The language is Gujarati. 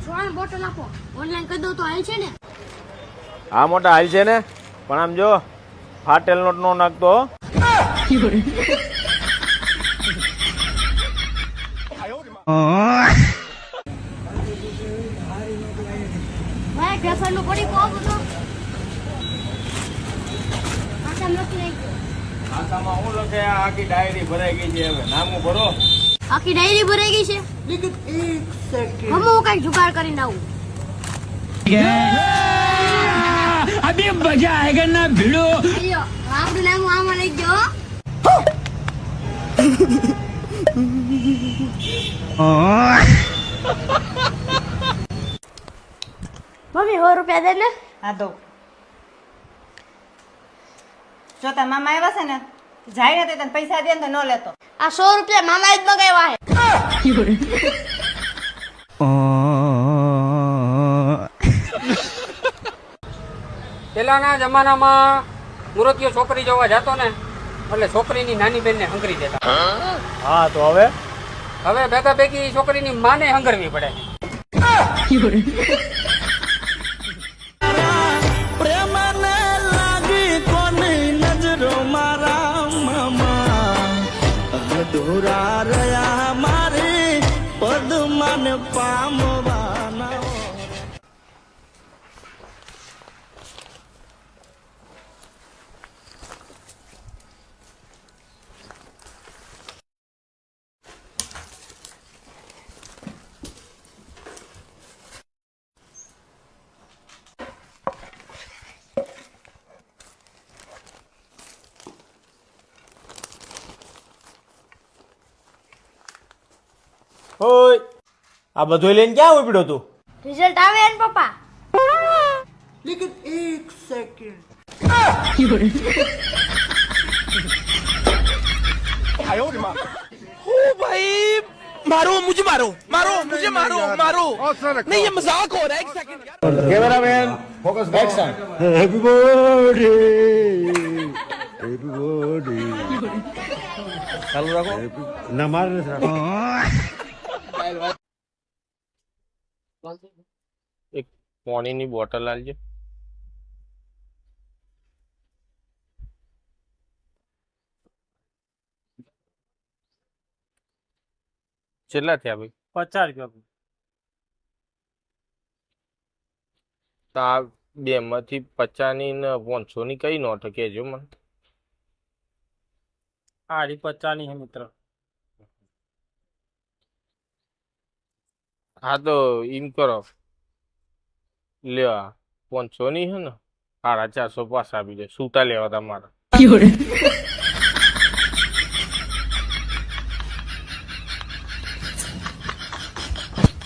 સોળાની બોટલ આપો ઓનલાઈન કરી દઉં તો હાલ છે ને આ મોટા હાલ છે ને પણ આમ જો ફાટેલ નોટ નો નાખતો હો. ભાઈ ઢેફરનું પડી કોક તો આટલા લખી નાખ્યો ખાતામાં હું લખે આ આખી ડાયરી ભરાઈ ગઈ છે હવે નામું ભરો. આખી ડાયરી ભરાઈ ગઈ છે लेकिन एक सेकंड હમ હું કઈ જુગાડ કરીને આવું अभी मजा आएगा ना भिड़ो। અయ్યો આપણું નામ આમાં લઈ ગયો મમ્મી 100 રૂપિયા દે ને હા દો જો તાર મામા આવ્યા છે ને જાય ને તને પૈસા દે ને તો ન લેતો આ 100 રૂપિયા મામા જ મગાવ્યા હે પેલાના જમાનામાં મૂર્તિઓ છોકરી જોવા જતો ને એટલે છોકરીની નાની બેનને હંગરી દેતા. હા તો હવે હવે ભેગા ભેગી છોકરીની માને હંગરવી પડે. प्रेम ने लागी कोनी नजरो मारा मामा अधूरा रहा मारे पद्मन पामवाना. ઓય આ બધું લઈને ક્યાં ઉપડ્યો તું? રિઝલ્ટ આવે ને પપ્પા लेकिन एक सेकंड भाई मारो मुझे मारो मारो मुझे मारो मारो नहीं ये मजाक हो रहा है. एक second cameraman focus action. Happy birthday happy birthday ચાલુ રાખો. ना मारने से એક પાણીની બોટલ આલજે. કેટલા થયા ભાઈ? 50 રૂપિયા. તો આ બે માંથી 50 ની ને 500 ની કઈ નોટ કેજો મને. આ 50 ની હે મિત્ર. હા તો એમ કરો લ્યો 500 ની હે ને 450 પાછા આપી દે. સૂતા લેવા તમારા.